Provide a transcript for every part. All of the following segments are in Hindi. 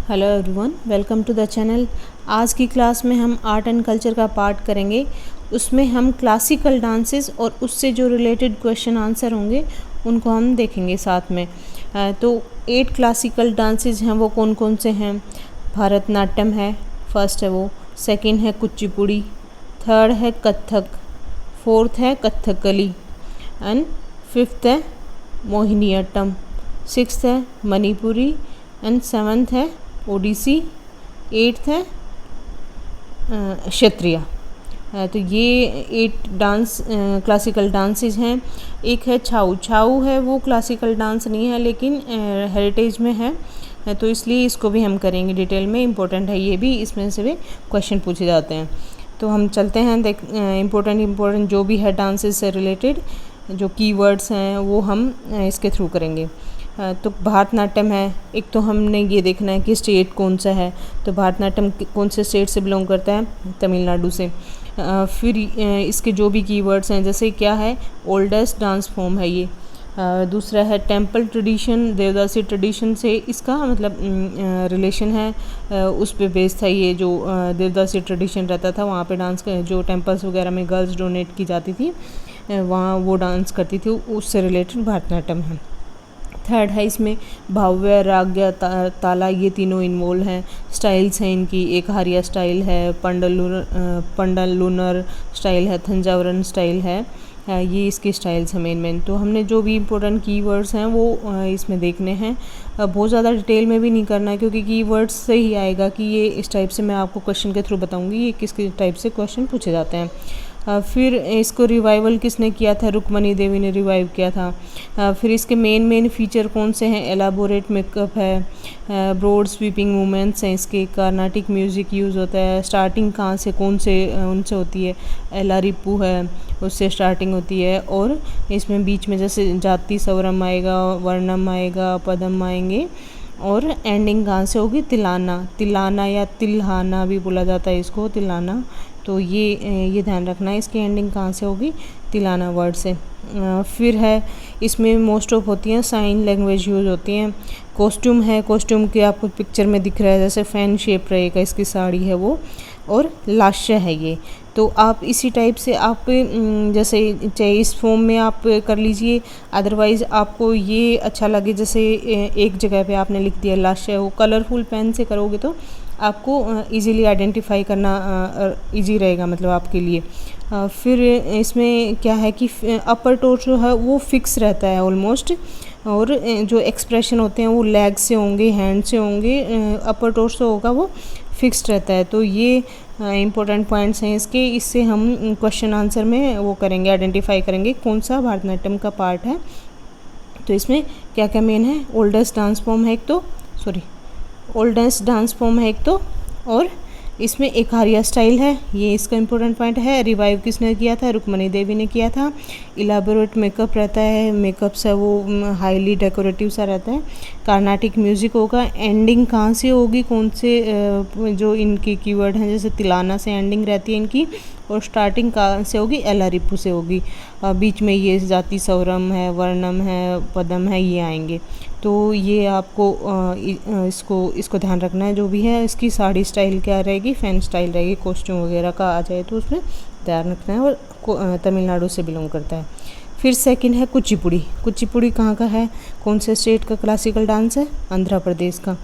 Hello everyone, welcome to the channel. आज की क्लास में हम आर्ट एंड कल्चर का पार्ट करेंगे। उसमें हम क्लासिकल डांसेस और उससे जो रिलेटेड क्वेश्चन आंसर होंगे उनको हम देखेंगे साथ में। तो 8 क्लासिकल डांसेस हैं, वो कौन कौन से हैं। भरतनाट्यम है, फर्स्ट है वो। सेकंड है कुचिपुड़ी, थर्ड है कथक, फोर्थ है कथकली एंड फिफ्थ है मोहिनीअट्टम, सिक्स्थ है मणिपुरी एंड सेवन्थ है ओडिसी, एट्थ है क्षत्रिय। तो ये 8 डांस क्लासिकल डांसेस हैं। एक है छाऊ। छाऊ है वो क्लासिकल डांस नहीं है लेकिन हेरिटेज में है, तो इसलिए इसको भी हम करेंगे डिटेल में। इम्पोर्टेंट है ये भी, इसमें से भी क्वेश्चन पूछे जाते हैं। तो हम चलते हैं, इम्पोर्टेंट जो भी है डांसेस से रिलेटेड जो कीवर्ड्स हैं वो हम इसके थ्रू करेंगे। तो भरतनाट्यम है। एक तो हमने ये देखना है कि स्टेट कौन सा है। तो भरतनाट्यम कौन से स्टेट से बिलोंग करता है, तमिलनाडु से। फिर इसके जो भी कीवर्ड्स हैं, जैसे क्या है, ओल्डेस्ट डांस फॉर्म है ये। दूसरा है टेम्पल ट्रेडिशन, देवदासी ट्रेडिशन से इसका मतलब रिलेशन है, उस पे बेस्ड था ये। जो देवदासी ट्रेडिशन रहता था वहाँ पे डांस जो टेम्पल्स वगैरह में गर्ल्स डोनेट की जाती थी, वहाँ वो डांस करती थी, उससे रिलेटेड भरतनाट्यम है। थर्ड है इसमें भाव्य, राग्य, ताला, ये तीनों इन्वॉल्व हैं। स्टाइल्स हैं इनकी, एक हारिया स्टाइल है, पंडल लूनर स्टाइल है, थंजावरन स्टाइल है। ये इसके स्टाइल्स हैं मेन। तो हमने जो भी इम्पोर्टेंट कीवर्ड्स हैं वो इसमें देखने हैं। बहुत ज़्यादा डिटेल में भी नहीं करना है क्योंकि कीवर्ड्स से ही आएगा कि ये इस टाइप से मैं आपको क्वेश्चन के थ्रू बताऊंगी ये किस टाइप से क्वेश्चन पूछे जाते हैं। फिर इसको रिवाइवल किसने किया था, रुक्मणी देवी ने रिवाइव किया था। फिर इसके मेन फीचर कौन से हैं, एलाबोरेट मेकअप है, ब्रॉड स्वीपिंग मूवमेंट्स हैं इसके, कार्नाटिक म्यूज़िक यूज़ होता है। स्टार्टिंग कहाँ से कौन से उनसे होती है, एलारिपू है उससे स्टार्टिंग होती है। और इसमें बीच में जैसे जाति स्वरम आएगा, वर्णम आएगा, पदम आएंगे। और एंडिंग कहाँ से होगी, तिलाना या तिल्हाना भी बोला जाता है इसको, तिलाना। तो ये ध्यान रखना है, इसकी एंडिंग कहाँ से होगी, तिलाना वर्ड से। फिर है इसमें मोस्ट ऑफ होती हैं साइन लैंग्वेज यूज़ होती हैं। कॉस्ट्यूम है, कॉस्ट्यूम के आपको पिक्चर में दिख रहा है जैसे फैन शेप रहेगा इसकी साड़ी है वो। और लास्य है ये। तो आप इसी टाइप से आप जैसे चाहे इस फॉर्म में आप कर लीजिए, अदरवाइज़ आपको ये अच्छा लगे जैसे एक जगह पे आपने लिख दिया लास्य, वो कलरफुल पेन से करोगे तो आपको इजीली आइडेंटिफाई करना इजी रहेगा मतलब आपके लिए। फिर इसमें क्या है कि अपर टोर्सो है वो फिक्स रहता है ऑलमोस्ट, और जो एक्सप्रेशन होते हैं वो लेग से होंगे, हैंड से होंगे, अपर टोर्सो होगा वो फिक्स्ड रहता है। तो ये इम्पोर्टेंट पॉइंट्स हैं इसके, इससे हम क्वेश्चन आंसर में वो करेंगे, आइडेंटिफाई करेंगे कौन सा भरतनाट्यम का पार्ट है। तो इसमें क्या क्या मेन है, ओल्डेस्ट डांस फॉर्म है एक तो, ओल्डेस्ट डांस फॉर्म है एक तो, और इसमें एक हारिया स्टाइल है, ये इसका इंपॉर्टेंट पॉइंट है। रिवाइव किसने किया था, रुक्मणी देवी ने किया था। इलाबोरेट मेकअप रहता है, मेकअप्स है वो हाईली डेकोरेटिव सा रहता है। कार्नाटिक म्यूज़िक होगा। एंडिंग कहाँ से होगी, कौन से जो इनके कीवर्ड हैं, जैसे तिलाना से एंडिंग रहती है इनकी, और स्टार्टिंग कहाँ से होगी, एलारिपू से होगी। बीच में ये जाति स्वरम है, वर्णम है, पदम है, ये आएंगे। तो ये आपको इसको ध्यान रखना है। जो भी है इसकी साड़ी स्टाइल क्या रहेगी, फैन स्टाइल रहेगी। कॉस्ट्यूम वगैरह का आ जाए तो उसमें ध्यान रखना है, और तमिलनाडु से बिलोंग करता है। फिर सेकंड है कुचिपुड़ी। कुचिपुड़ी कहाँ का है, कौन से स्टेट का क्लासिकल डांस है, आंध्र प्रदेश का।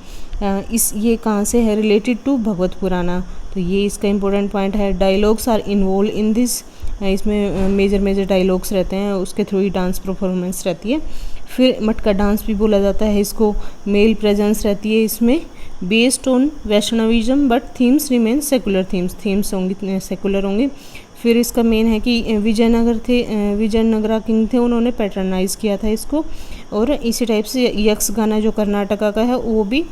ये कहाँ से है, रिलेटेड टू भगवत पुराना। तो ये इसका इंपॉर्टेंट पॉइंट है। Dialogues are involve in this, इसमें मेजर डायलॉग्स रहते हैं, उसके थ्रू ही डांस परफॉर्मेंस रहती है। फिर मटका डांस भी बोला जाता है इसको। मेल प्रेजेंस रहती है इसमें, based on Vaishnavism but themes remain secular themes होंगी, सेकुलर होंगे। फिर इसका मेन है कि विजयनगरा किंग थे, उन्होंने पैटर्नाइज किया था इसको। और इसी टाइप से यक्ष गाना जो कर्नाटका का है वो भी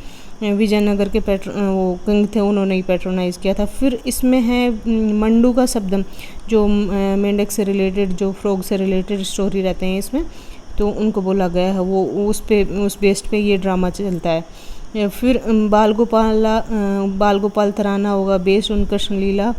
विजयनगर के वो किंग थे, उन्होंने ही पैट्रोनाइज किया था। फिर इसमें है मंडू का शब्दम, जो मेंढक से रिलेटेड, जो फ्रॉग से रिलेटेड स्टोरी रहते हैं इसमें, तो उनको बोला गया है, वो उस बेस्ड पे ये ड्रामा चलता है। फिर बाल गोपाल तराना होगा, बेस्ड उन कृष्ण लीला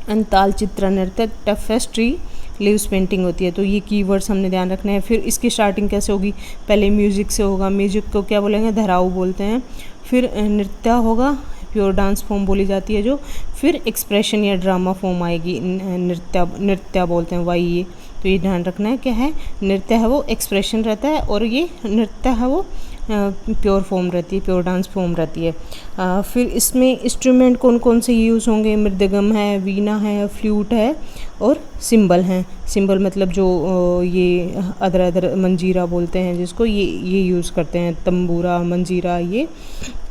एंड ताल चित्र नृत्य टफेस्ट्री लीव्स पेंटिंग होती है। तो ये कीवर्ड्स हमने ध्यान रखना है। फिर इसकी स्टार्टिंग कैसे होगी, पहले म्यूज़िक से होगा, म्यूज़िक को क्या बोलेंगे, धराऊ बोलते हैं। फिर नृत्य होगा, प्योर डांस फॉर्म बोली जाती है जो। फिर एक्सप्रेशन या ड्रामा फॉर्म आएगी, नृत्य बोलते हैं वही ये। तो ये ध्यान रखना है, क्या है, नृत्य है वो एक्सप्रेशन रहता है, और ये नृत्य है वो प्योर फॉर्म रहती है, प्योर डांस फॉर्म रहती है। फिर इसमें इंस्ट्रूमेंट कौन कौन से यूज़ होंगे, मृदंगम है, वीणा है, फ्लूट है, और सिंबल हैं। सिंबल मतलब जो ये अदर मंजीरा बोलते हैं जिसको, ये यूज़ करते हैं, तंबूरा, मंजीरा, ये।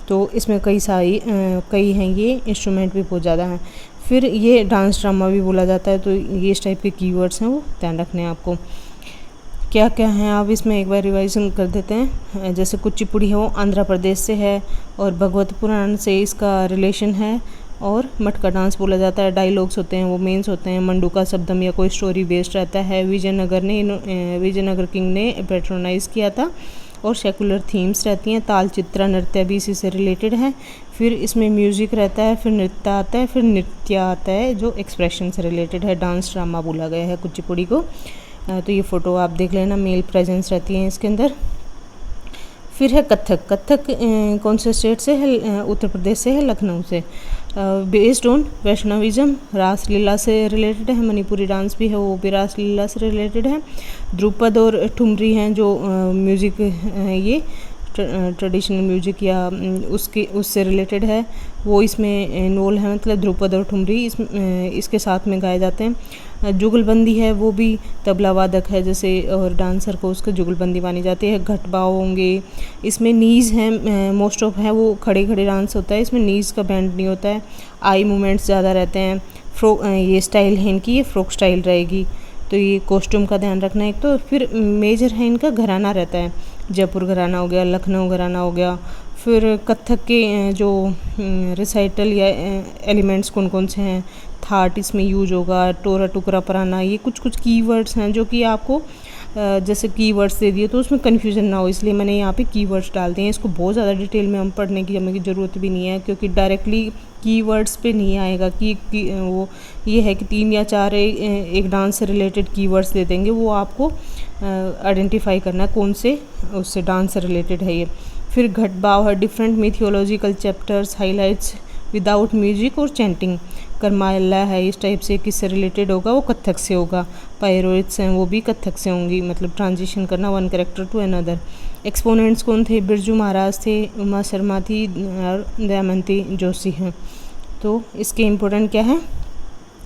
तो इसमें कई हैं, ये इंस्ट्रूमेंट भी बहुत ज़्यादा हैं। फिर ये डांस ड्रामा भी बोला जाता है। तो ये इस टाइप के कीवर्ड्स हैं, वो ध्यान रखने हैं आपको। क्या क्या हैं आप इसमें एक बार रिवाइजन कर देते हैं। जैसे कुचिपुड़ी है वो आंध्र प्रदेश से है, और भगवत पुराण से इसका रिलेशन है, और मटका डांस बोला जाता है। डायलॉग्स होते हैं वो मेंस होते हैं, मंडूका शब्दम या कोई स्टोरी बेस्ड रहता है। विजयनगर किंग ने पेट्रोनाइज किया था, और सेकुलर थीम्स रहती हैं। ताल चित्रा नृत्य भी इसी से रिलेटेड है। फिर इसमें म्यूज़िक रहता है, फिर नृत्य आता है, फिर नृत्य आता है जो एक्सप्रेशन से रिलेटेड है। डांस ड्रामा बोला गया है कुचिपुड़ी को। तो ये फ़ोटो आप देख लेना, मेल प्रेजेंस रहती है इसके अंदर। फिर है कथक। कथक कौन से स्टेट से है, उत्तर प्रदेश से है, लखनऊ से। बेस्ड ऑन वैष्णविज्म, रासलीला से रिलेटेड है। मणिपुरी डांस भी है वो भी रासलीला से रिलेटेड है। ध्रुपद और ठुमरी हैं जो म्यूज़िक ये ट्रेडिशनल म्यूजिक या उससे रिलेटेड है, वो इसमें इन्वॉल्व है। मतलब ध्रुपद और ठुमरी इसके साथ में गाए जाते हैं। जुगलबंदी है वो भी तबला वादक है जैसे, और डांसर को उसका जुगलबंदी मानी जाती है। घटबाव होंगे, इसमें नीज़ हैं, मोस्ट ऑफ है वो खड़े खड़े डांस होता है, इसमें नीज़ का बैंड नहीं होता है। आई मूवमेंट्स ज़्यादा रहते हैं। ये स्टाइल है इनकी, ये फ्रॉक स्टाइल रहेगी। तो ये कॉस्ट्यूम का ध्यान रखना है एक तो। फिर मेजर है इनका घराना रहता है, जयपुर घराना हो गया, लखनऊ घराना हो गया। फिर कथक के जो रिसाइटल या एलिमेंट्स कौन कौन से हैं, थाट इसमें यूज होगा, टोरा टुकरा पराना, ये कुछ कीवर्ड्स हैं जो कि आपको जैसे कीवर्ड्स दे दिए तो उसमें कन्फ्यूजन ना हो, इसलिए मैंने यहाँ पे कीवर्ड्स डाल दिए हैं। इसको बहुत ज़्यादा डिटेल में हम पढ़ने की हमें ज़रूरत भी नहीं है, क्योंकि डायरेक्टली कीवर्ड्स पे नहीं आएगा कि वो ये है कि 3 या 4 एक डांस से रिलेटेड कीवर्ड्स दे देंगे, वो आपको आइडेंटिफाई करना है कौन से उससे डांस से रिलेटेड है ये। फिर घटबाव है, different mythological chapters highlights without music और चैंटिंग। करमायला है, इस टाइप से किससे रिलेटेड होगा, वो कथक से होगा। पायरोइट्स हैं वो भी कथक से होंगी, मतलब ट्रांजिशन करना one character to another. Exponents कौन थे, बिरजू महाराज थे, उमा शर्मा थी, और दयामंती जोशी हैं। तो इसके इम्पोर्टेंट क्या है,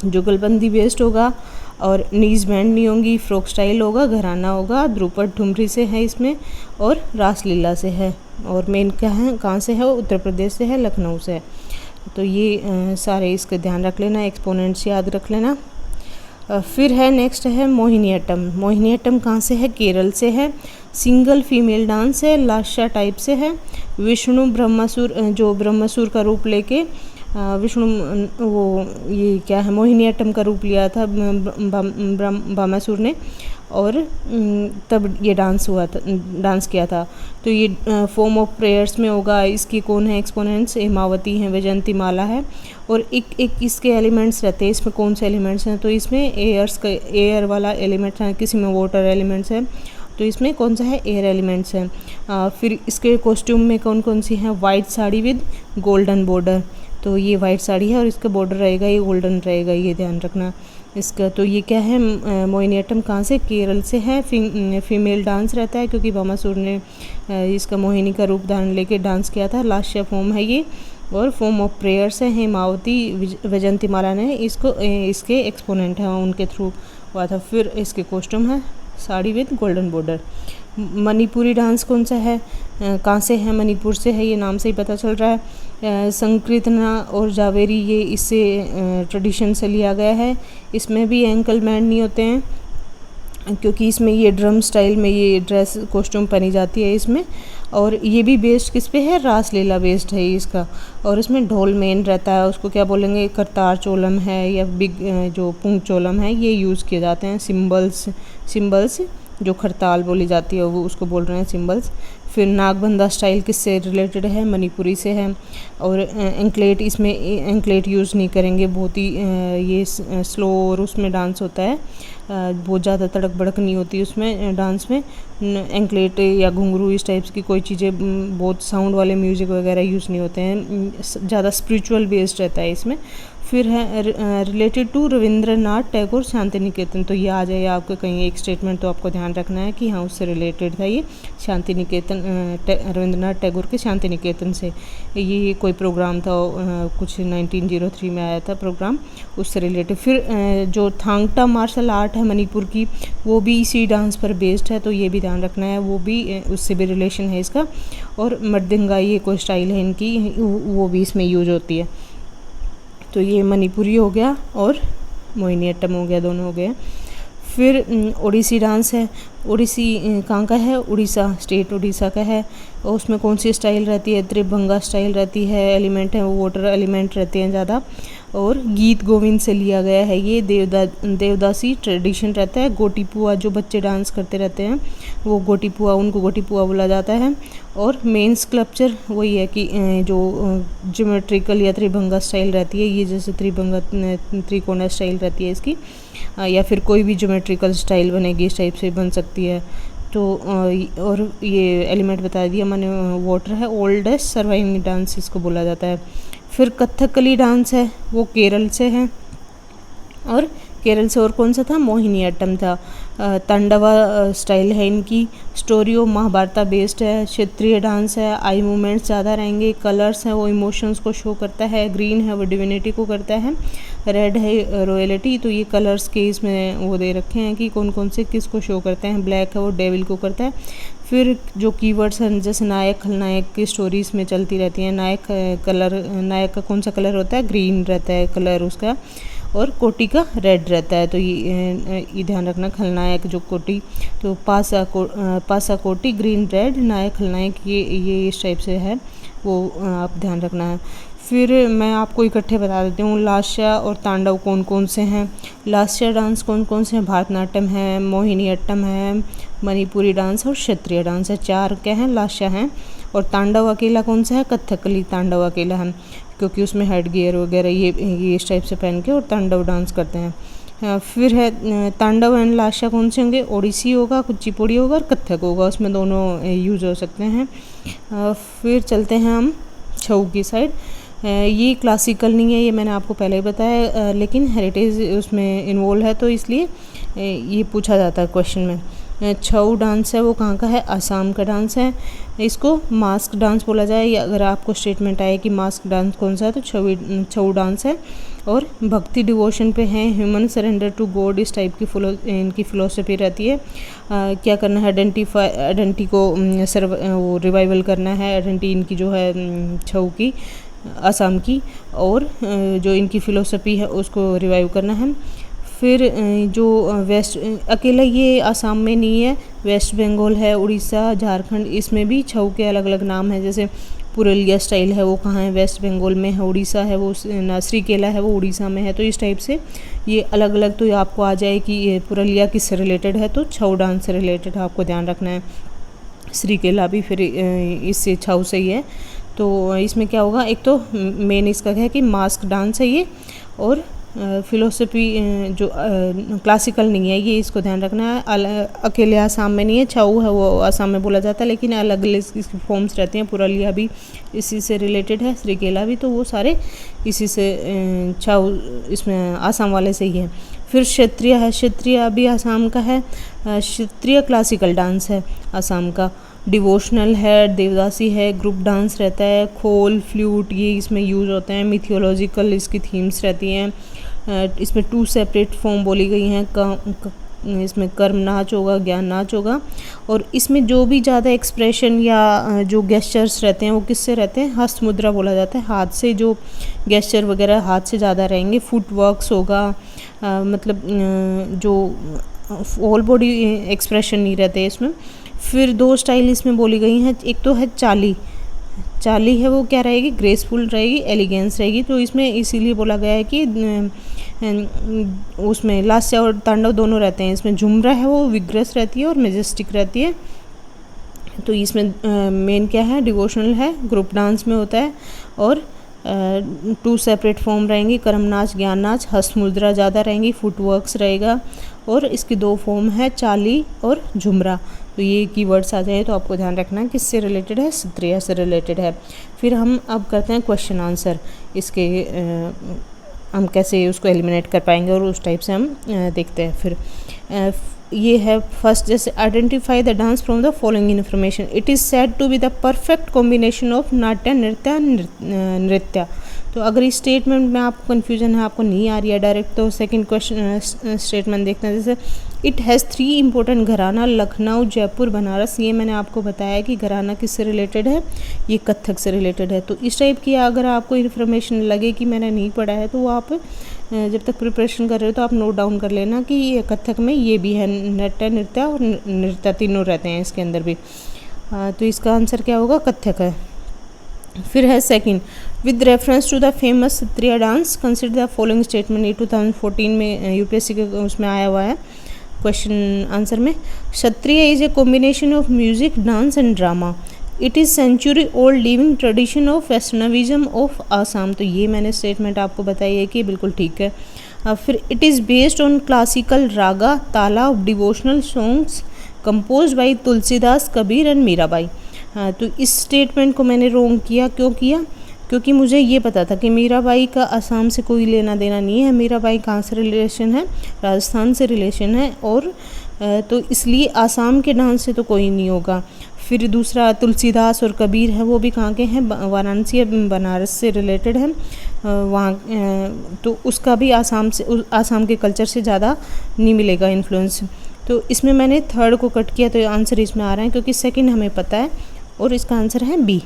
जुगलबंदी बेस्ड होगा, और नीज बैंड नहीं होंगी, फ्रॉक स्टाइल होगा, घराना होगा, ध्रुपद ठुमरी से है इसमें, और रासलीला से है। और मेन क्या है, कहाँ से है, उत्तर प्रदेश से है, लखनऊ से है। तो ये सारे इसका ध्यान रख लेना, एक्सपोनेंट्स याद रख लेना। फिर है नेक्स्ट है मोहिनीअट्टम। मोहिनीअट्टम कहाँ से है, केरल से है। सिंगल फीमेल डांस है, लास्या टाइप से है। विष्णु ब्रह्मासुर, जो ब्रह्मासुर का रूप लेके विष्णु वो ये क्या है, मोहिनीअट्टम का रूप लिया था ब्रह्मासुर ने, और तब ये डांस किया था। तो ये फॉर्म ऑफ प्रेयर्स में होगा। इसकी कौन है एक्सपोनेंट्स, हेमावती हैं, वैजयंती माला है। और एक इसके एलिमेंट्स रहते हैं, इसमें कौन से एलिमेंट्स हैं, तो इसमें एयर वाला एलिमेंट है, किसी में वाटर एलिमेंट्स है, तो इसमें कौन सा है, एयर एलिमेंट्स हैं। फिर इसके कॉस्ट्यूम में कौन कौन सी हैं, white sari with golden border, तो ये वाइट साड़ी है और इसका बॉर्डर रहेगा ये गोल्डन रहेगा, ये ध्यान रखना इसका। तो ये क्या है, मोहिनीअट्टम कहाँ से, केरल से है। फीमेल डांस रहता है क्योंकि भामासुर ने इसका मोहिनी का रूप धारण लेके डांस किया था। लास्या फॉर्म है ये, और फॉर्म ऑफ प्रेयर्स है। हेमावती वैजयंती माला ने इसके एक्सपोनेंट हैं, उनके थ्रू हुआ था। फिर इसके कॉस्ट्यूम है sari with golden border. Manipuri dance कौन सा है, कहाँ से है, मणिपुर से है, ये नाम से ही पता चल रहा है। संकीर्तना और जावेरी ये इससे ट्रेडिशन से लिया गया है। इसमें भी एंकल बैंड नहीं होते हैं क्योंकि इसमें ये ड्रम स्टाइल में ये ड्रेस कॉस्ट्यूम पहनी जाती है इसमें। और ये भी बेस्ड किस पे है, रासलीला बेस्ड है इसका। और इसमें ढोल मेन रहता है, उसको क्या बोलेंगे, करतार चोलम है या बिग जो पुंग चोलम है, ये यूज़ किए जाते हैं। सिंबल्स जो खरताल बोली जाती है वो उसको बोल रहे हैं सिंबल्स। फिर नागबंदा स्टाइल किससे रिलेटेड है, मणिपुरी से है। और एंकलेट, इसमें एंकलेट यूज़ नहीं करेंगे, बहुत ही ये स्लो और उसमें डांस होता है, बहुत ज़्यादा तड़क भड़क नहीं होती उसमें डांस में। एंकलेट या घुंघरू इस टाइप्स की कोई चीज़ें, बहुत साउंड वाले म्यूज़िक वगैरह यूज़ नहीं होते हैं, ज़्यादा स्पिरिचुअल बेस्ड रहता है इसमें। फिर है रिलेटेड टू रविंद्रनाथ टैगोर शांति निकेतन, तो ये आ जाए आपको कहीं एक स्टेटमेंट, तो आपको ध्यान रखना है कि हाँ उससे रिलेटेड था ये शांति निकेतन, रविंद्रनाथ टैगोर के शांति निकेतन से। ये कोई प्रोग्राम था, कुछ 1903 में आया था प्रोग्राम, उससे रिलेटेड। फिर जो थांगटा मार्शल आर्ट है मणिपुर की, वो भी इसी डांस पर बेस्ड है, तो ये भी ध्यान रखना है, वो भी उससे भी रिलेशन है इसका। और मर्दंगाई ये कोई स्टाइल है इनकी, वो भी इसमें यूज होती है। तो ये मणिपुरी हो गया और मोहिनीअट्टम हो गया, दोनों हो गए। फिर ओडिसी डांस है। ओडिसी कहाँ का है, उड़ीसा, स्टेट उड़ीसा का है। और उसमें कौन सी स्टाइल रहती है, त्रिभंगा स्टाइल रहती है, एलिमेंट है वो वाटर एलिमेंट रहते हैं ज़्यादा। और गीत गोविंद से लिया गया है ये, देवदासी ट्रेडिशन रहता है। गोटी पुआ जो बच्चे डांस करते रहते हैं वो गोटी पुआ, उनको गोटी पुआ बोला जाता है। और मेन स्कल्पचर वही है कि जो ज्योमेट्रिकल या त्रिभंगा स्टाइल रहती है, ये जैसे त्रिभंगा त्रिकोणा स्टाइल रहती है इसकी, या फिर कोई भी ज्योमेट्रिकल स्टाइल बनेगी इस टाइप से बन सकती है। तो और ये एलिमेंट बता दिया मैंने, वाटर है। ओल्डेस्ट सर्वाइविंग डांस इसको बोला जाता है। फिर कथकली डांस है, वो केरल से है। और केरल से और कौन सा था, मोहिनीअट्टम था। तांडवा स्टाइल है इनकी। स्टोरी ऑफ महाभारता बेस्ड है। क्षेत्रीय डांस है। आई मूवमेंट्स ज़्यादा रहेंगे। कलर्स हैं वो इमोशंस को शो करता है। ग्रीन है वो डिविनिटी को करता है। रेड है रॉयलिटी, तो ये कलर्स के इसमें वो दे रखे हैं कि कौन कौन से किस को शो करते हैं। ब्लैक है वो डेविल को करता है। फिर जो कीवर्ड्स हैं जैसे नायक खलनायक की स्टोरीज में चलती रहती हैं। नायक कलर, नायक का कौन सा कलर होता है, ग्रीन रहता है कलर उसका, और कोटी का रेड रहता है। तो ये ध्यान रखना, खलनायक जो कोटी, तो पासा कोटी ग्रीन रेड, नायक खलनायक, ये इस टाइप से है, वो आप ध्यान रखना है। फिर मैं आपको इकट्ठे बता देती हूँ लास्या और तांडव कौन कौन से हैं। लास्या डांस कौन कौन से हैं, भरतनाट्यम है, मोहिनीअट्टम है, मणिपुरी डांस और क्षेत्रीय डांस है। 4 क्या हैं, लास्या हैं। और तांडव अकेला कौन सा है, कथकली तांडव अकेला है, क्योंकि उसमें हेड गियर वगैरह ये इस टाइप से पहन के और तांडव डांस करते हैं। फिर है तांडव एंड लास्या कौन से होंगे, ओडिसी होगा, कुचिपुड़ी होगा और कथक होगा, उसमें दोनों यूज हो सकते हैं। फिर चलते हैं हम छऊ की साइड। ये क्लासिकल नहीं है, ये मैंने आपको पहले ही बताया, लेकिन हेरिटेज उसमें इन्वॉल्व है, तो इसलिए ये पूछा जाता है क्वेश्चन में। छऊ डांस है वो कहाँ का है, असम का डांस है। इसको मास्क डांस बोला जाए, या अगर आपको स्टेटमेंट आए कि मास्क डांस कौन सा है तो छऊ डांस है। और भक्ति डिवोशन पे हैं, ह्यूमन सरेंडर टू गॉड, इस टाइप की इनकी फ़िलोसफी रहती है। क्या करना है, आइडेंटिटी को वो रिवाइवल करना है, आइडेंटिटी इनकी जो है छऊ की, असम की, और जो इनकी फ़िलोसफी है उसको रिवाइव करना है। फिर जो वेस्ट, अकेला ये आसाम में नहीं है, वेस्ट बंगाल है, उड़ीसा, झारखंड, इसमें भी छऊ के अलग अलग नाम हैं। जैसे पुरुलिया स्टाइल है वो कहाँ है, वेस्ट बंगाल में है। उड़ीसा है वो, श्रीकेला है वो उड़ीसा में है। तो इस टाइप से ये अलग अलग, तो आपको आ जाए कि ये पुरुलिया किससे रिलेटेड है, तो छऊ डांस से रिलेटेड है, आपको ध्यान रखना है। श्रीकेला भी फिर इससे छऊ से ही है। तो इसमें क्या होगा, एक तो मेन इसका है कि मास्क डांस है ये, और फ़िलोसफी जो क्लासिकल नहीं है ये, इसको ध्यान रखना है। अकेले आसाम में नहीं है, छऊ है वो आसाम में बोला जाता है, लेकिन अलग अलग इसकी फॉर्म्स रहती हैं। पुरुलिया भी इसी से रिलेटेड है, श्रीकेला भी, तो वो सारे इसी से, छऊ इसमें आसाम वाले से ही है। फिर क्षेत्रीय है, क्षेत्रीय भी आसाम का है। क्षेत्रीय क्लासिकल डांस है आसाम का। डिवोशनल है, देवदासी है, ग्रुप डांस रहता है, खोल, फ्लूट ये इसमें यूज़ होते हैं। मिथियोलॉजिकल इसकी थीम्स रहती हैं। इसमें 2 सेपरेट फॉर्म बोली गई हैं, इसमें कर्म नाच होगा, ज्ञान नाच होगा। और इसमें जो भी ज़्यादा एक्सप्रेशन या जो गेस्चर्स रहते हैं वो किससे रहते हैं, हस्त मुद्रा बोला जाता है। हाथ से जो गेस्चर वगैरह हाथ से ज़्यादा रहेंगे। फुट वर्क्स होगा, मतलब जो होल बॉडी एक्सप्रेशन नहीं रहते इसमें। फिर 2 स्टाइल इसमें बोली गई हैं, एक तो है चाली, चाली है वो क्या रहेगी, ग्रेसफुल रहेगी, एलिगेंस रहेगी। तो इसमें इसीलिए बोला गया है कि उसमें लास्य और तांडव दोनों रहते हैं। इसमें झुमरा है वो विग्रस रहती है और मेजेस्टिक रहती है। तो इसमें मेन क्या है, डिवोशनल है, ग्रुप डांस में होता है। और 2 सेपरेट फॉर्म रहेंगी, कर्म नाच, ज्ञान नाच, हस्त मुद्रा ज़्यादा रहेंगी, फुटवर्क्स रहेगा। और इसकी 2 फॉर्म है, चाली और झुमरा। तो ये कीवर्ड्स आ जाए तो आपको ध्यान रखना है किससे रिलेटेड है, सत्रिया से रिलेटेड है। फिर हम अब करते हैं क्वेश्चन आंसर। इसके हम कैसे उसको एलिमिनेट कर पाएंगे और उस टाइप से हम देखते हैं। फिर ये है फर्स्ट, जैसे identify the dance from the following information. It is said to be the perfect combination of natya nritya. तो अगर इस स्टेटमेंट में आपको कन्फ्यूजन है, आपको नहीं आ रही है डायरेक्ट, तो सेकंड क्वेश्चन स्टेटमेंट देखते हैं। जैसे इट हैज़ 3 इंपॉर्टेंट घराना, लखनऊ, जयपुर, बनारस। ये मैंने आपको बताया कि घराना किससे रिलेटेड है, ये कथक से रिलेटेड है। तो इस टाइप की अगर आपको इन्फॉर्मेशन लगे कि मैंने नहीं पढ़ा है, तो वो आप जब तक प्रिपरेशन कर रहे हो तो आप नोट डाउन कर लेना कि ये कथक में ये भी है, नाट्य, नृत्य और नृत्य तीनों रहते हैं इसके अंदर भी। तो इसका आंसर क्या होगा, कथक है। फिर है second, with reference to the famous Sattriya dance consider the following statement. ये 2014 में यूपीएससी के उसमें आया हुआ है क्वेश्चन आंसर में। Sattriya is a combination of music, dance and drama. It is century old living tradition of Vaishnavism of Assam. तो ये मैंने स्टेटमेंट आपको बताई है कि बिल्कुल ठीक है। फिर it is based on classical raga tala of devotional songs compose by Tulsidas, Kabir and Mirabai. तो इस स्टेटमेंट को मैंने रोंग किया, क्यों किया, क्योंकि मुझे ये पता था कि मीराबाई का असम से कोई लेना देना नहीं है। मीराबाई कहाँ से रिलेशन है, राजस्थान से रिलेशन है, और तो इसलिए आसाम के डांस से तो कोई नहीं होगा। फिर दूसरा तुलसीदास और कबीर है, वो भी कहाँ के हैं, वाराणसी बनारस से रिलेटेड है वहाँ, तो उसका भी आसाम से, आसाम के कल्चर से ज़्यादा नहीं मिलेगा इन्फ्लुएंस। तो इसमें मैंने थर्ड को कट किया, तो आंसर इसमें आ रहा है क्योंकि सेकंड हमें पता है और इसका आंसर है बी।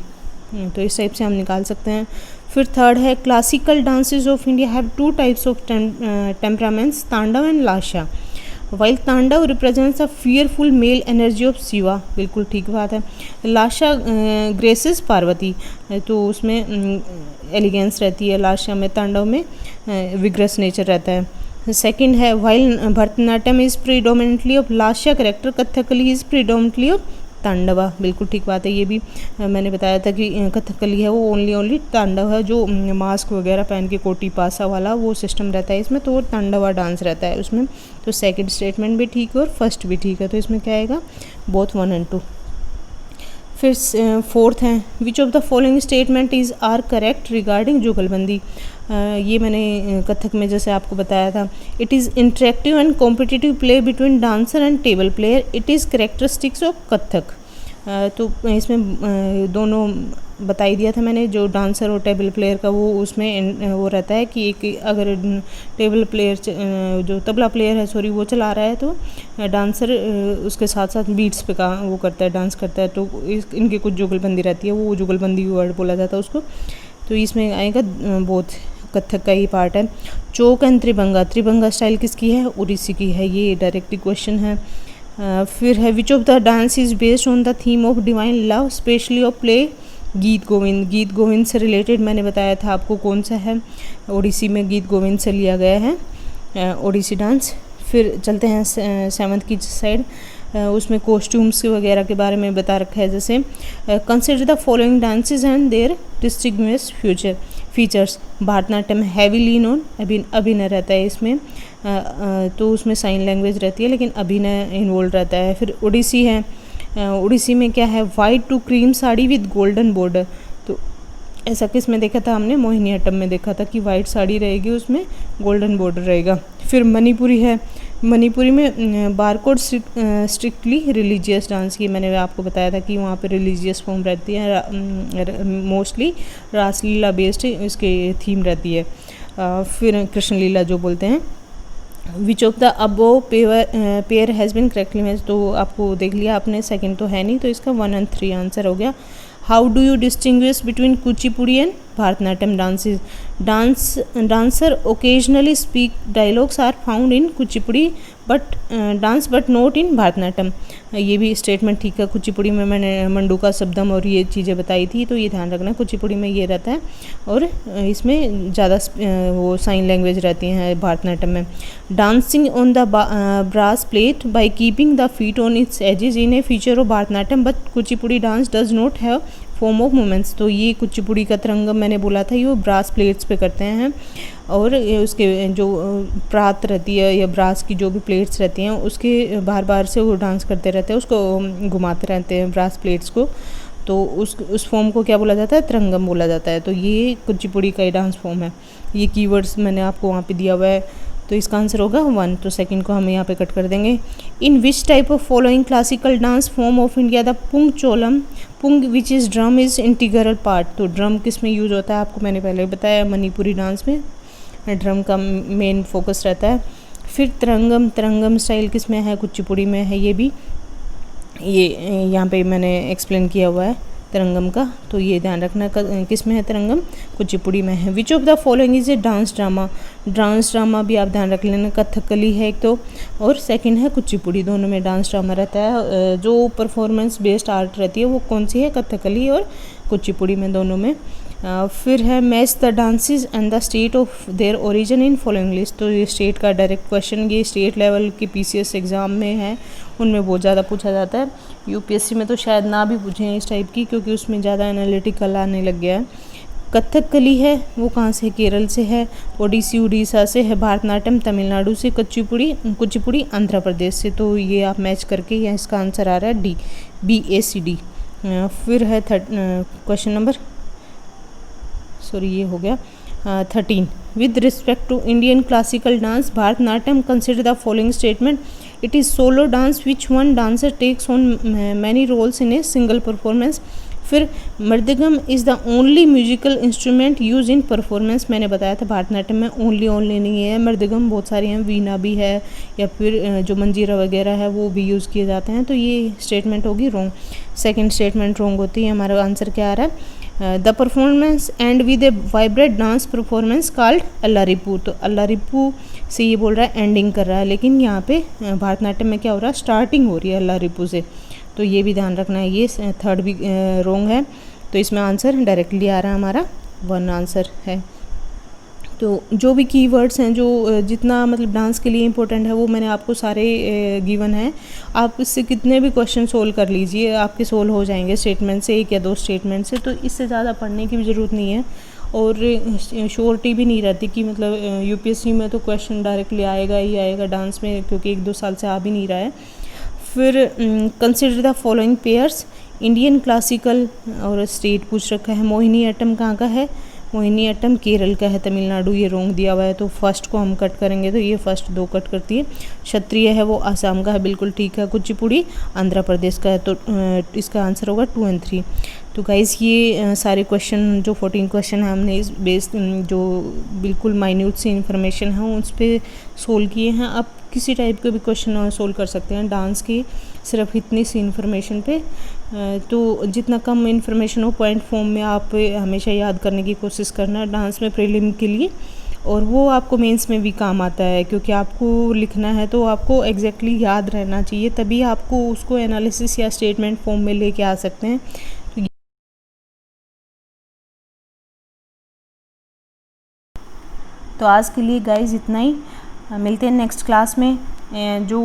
तो इस टाइप से हम निकाल सकते हैं। फिर थर्ड है classical dances of India have 2 types of temperaments, तांडव एंड लाशा। वाइल तांडव represents a fearful mail energy of Shiva, बिल्कुल ठीक बात है। लाशा ग्रेसेस पार्वती, तो उसमें एलिगेंस रहती है लाशा में, तांडव में विग्रस नेचर रहता है। सेकंड है while Bharatanatyam is predominantly of lasya character, Kathakali is predominantly of tandava, बिल्कुल ठीक बात है। ये भी मैंने बताया था कि कथकली है वो ओनली तांडव है, जो मास्क वगैरह पहन के कोटी पासा वाला वो सिस्टम रहता है इसमें, तो वो तांडवा डांस रहता है उसमें। तो सेकंड स्टेटमेंट भी ठीक है और फर्स्ट भी ठीक है, तो इसमें क्या आएगा, बोथ 1 और 2। फिर फोर्थ है which of the following statement is are correct regarding jugalbandi. ये मैंने कथक में जैसे आपको बताया था, it is interactive and competitive play between dancer and table player, it is characteristics of Kathak. तो इसमें दोनों बता ही दिया था मैंने, जो डांसर और टेबल प्लेयर का वो उसमें वो रहता है कि एक अगर टेबल प्लेयर जो तबला प्लेयर है सॉरी वो चला रहा है, तो डांसर उसके साथ साथ बीट्स पे का वो करता है, डांस करता है, तो इनकी कुछ जुगलबंदी रहती है, वो जुगलबंदी वर्ड बोला जाता है उसको। तो इसमें आएगा बोथ, कथक का ही पार्ट है। Chalk and Tribhanga, Tribhanga style किसकी है, उड़ीसी की है, ये डायरेक्टली क्वेश्चन है। फिर है which of the dance is based on the theme of divine love specially of play गीत गोविंद। गीत गोविंद से रिलेटेड मैंने बताया था आपको कौन सा है, ओडिसी में गीत गोविंद से लिया गया है ओडिसी डांस। फिर चलते हैं 7th की साइड, उसमें कॉस्ट्यूम्स वगैरह के बारे में बता रखा है। जैसे consider the following dances and their distinguish features. Bharatanatyam heavy lean on abhinaya रहता है इसमें, तो उसमें साइन लैंग्वेज रहती है लेकिन अभिनय इन्वॉल्व रहता है। फिर ओडिसी है, ओडिसी में क्या है, white to cream sari with golden border. तो ऐसा किस में देखा था हमने, मोहिनीअट्टम में देखा था कि वाइट साड़ी रहेगी उसमें गोल्डन बॉर्डर रहेगा। फिर मणिपुरी है, मणिपुरी में बारकोड स्ट्रिक्टली रिलीजियस डांस की, मैंने आपको बताया था कि वहाँ पे रिलीजियस फॉर्म रहती है, मोस्टली रासलीला बेस्ड इसके थीम रहती है। फिर कृष्ण लीला जो बोलते हैं। विच of the above pair has been correctly match, तो आपको देख लिया आपने, सेकंड तो है नहीं, तो इसका 1 और 3 आंसर हो गया। How do you distinguish between Kuchipudi and Bharatanatyam dances. Dancer occasionally speak dialogues are found in Kuchipudi but not in Bharatanatyam. ये भी स्टेटमेंट ठीक है। कुचिपुड़ी में मैंने मंडूका, शब्दम और ये चीज़ें बताई थी, तो ये ध्यान रखना कुचिपुड़ी में ये रहता है और इसमें ज़्यादा वो साइन लैंग्वेज रहती हैं भरतनाट्यम में। Dancing on the brass plate by keeping the feet on its edges in a feature of Bharatanatyam but Kuchipudi dance does not have form of movements. तो ये कुचिपुड़ी का तरंगम मैंने बोला था, ये वो ब्रास प्लेट्स पे करते हैं और उसके जो प्रात रहती है या ब्रास की जो भी प्लेट्स रहती हैं उसके बार बार से वो डांस करते रहते हैं, उसको घुमाते रहते हैं ब्रास प्लेट्स को। तो उस फॉर्म को क्या बोला जाता है? तरंगम बोला जाता है। तो ये कुचिपुड़ी का ही डांस फॉर्म है। ये कीवर्ड्स मैंने आपको वहाँ पे दिया हुआ है, तो इसका आंसर होगा 1। तो सेकंड को हम यहाँ पे कट कर देंगे। In which type of following classical dance form of India the pung cholom pung which is drum is integral part. तो ड्रम किस में यूज होता है आपको मैंने पहले बताया, मणिपुरी डांस में ड्रम का मेन फोकस रहता है। फिर तरंगम स्टाइल किस में है? कुचिपुड़ी में है। ये भी ये यहाँ पे मैंने एक्सप्लेन किया हुआ है तरंगम का, तो ये ध्यान रखना किस में है तरंगम? कुचिपुड़ी में है। Which of the following is a dance drama. Dance drama भी आप ध्यान रख लेना, कथकली है एक तो और सेकंड है कुचिपुड़ी, दोनों में डांस ड्रामा रहता है। जो परफॉर्मेंस बेस्ड आर्ट रहती है वो कौन सी है? कथकली और कुचिपुड़ी में, दोनों में। फिर है match the dances and the state of their origin in following list. तो ये स्टेट का डायरेक्ट क्वेश्चन, ये स्टेट लेवल के पीसीएस एग्ज़ाम में है, उनमें बहुत ज़्यादा पूछा जाता है। यूपीएससी में तो शायद ना भी पूछें इस टाइप की, क्योंकि उसमें ज़्यादा एनालिटिकल आने लग गया है। कथकली है वो कहाँ से? केरल से है। ओडिसी उड़ीसा से है। भरतनाट्यम तमिलनाडु से। कुचिपुड़ी आंध्र प्रदेश से। तो ये आप मैच करके, या इसका आंसर आ रहा है डी, BACD। फिर है क्वेश्चन नंबर, सॉरी ये हो गया 13। With respect to Indian classical dance Bharatanatyam consider the following statement. It is solo dance which one dancer takes on many roles in a single performance. फिर mridangam is the only musical instrument use in performance. मैंने बताया था भरतनाट्यम में ओनली नहीं है, मृदंगम बहुत सारी हैं, वीणा भी है, या फिर जो मंजीरा वगैरह है वो भी यूज़ किए जाते हैं। तो ये स्टेटमेंट होगी रॉन्ग, सेकंड स्टेटमेंट रॉन्ग होती है। हमारा आंसर क्या आ रहा है? The performance end with a vibrate dance performance called alarippu. तो अल्लारिपू से ये बोल रहा है एंडिंग कर रहा है, लेकिन यहाँ पे भरतनाट्यम में क्या हो रहा है? स्टार्टिंग हो रही है अल्लारिपू से। तो ये भी ध्यान रखना है। ये थर्ड भी रॉन्ग है, तो इसमें आंसर डायरेक्टली आ रहा है हमारा 1 आंसर है। तो जो भी कीवर्ड्स हैं, जो जितना मतलब डांस के लिए इंपॉर्टेंट है, वो मैंने आपको सारे गिवन हैं। आप इससे कितने भी क्वेश्चन सोल्व कर लीजिए, आपके सोल्व हो जाएंगे स्टेटमेंट से, 1 या 2 स्टेटमेंट से। तो इससे ज़्यादा पढ़ने की भी ज़रूरत नहीं है, और श्योरिटी भी नहीं रहती कि मतलब यूपीएससी में तो क्वेश्चन डायरेक्टली आएगा ही आएगा डांस में, क्योंकि 1-2 साल से आ भी नहीं रहा है। फिर consider the following pairs. Indian classical और स्टेट पूछ रखा है। मोहिनीअट्टम कहाँ का है? मोहिनीअट्टम केरल का है, तमिलनाडु ये रॉन्ग दिया हुआ है, तो फर्स्ट को हम कट करेंगे, तो ये फर्स्ट 2 कट करती है। क्षत्रिय है वो आसाम का है, बिल्कुल ठीक है। कुचिपुड़ी आंध्र प्रदेश का है, तो इसका आंसर होगा 2 और 3। तो गाइस ये सारे क्वेश्चन जो 14 क्वेश्चन है हमने इस बेस्ड जो बिल्कुल माइन्यूट सी इन्फॉर्मेशन है उस पर सोल्व किए हैं। आप किसी टाइप के भी क्वेश्चन सोल्व कर सकते हैं डांस की, सिर्फ इतनी सी इन्फॉर्मेशन पे। तो जितना कम इन्फॉर्मेशन हो पॉइंट फॉर्म में आप हमेशा याद करने की कोशिश करना डांस में प्रीलिम के लिए, और वो आपको मेंस में भी काम आता है, क्योंकि आपको लिखना है तो आपको एग्जैक्टली याद रहना चाहिए, तभी आपको उसको एनालिसिस या स्टेटमेंट फॉर्म में लेके आ सकते हैं। तो आज के लिए गाइज इतना ही, मिलते हैं नेक्स्ट क्लास में। जो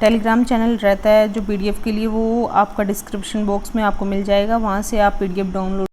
टेलीग्राम चैनल रहता है जो PDF के लिए, वो आपका डिस्क्रिप्शन बॉक्स में आपको मिल जाएगा, वहाँ से आप PDF डाउनलोड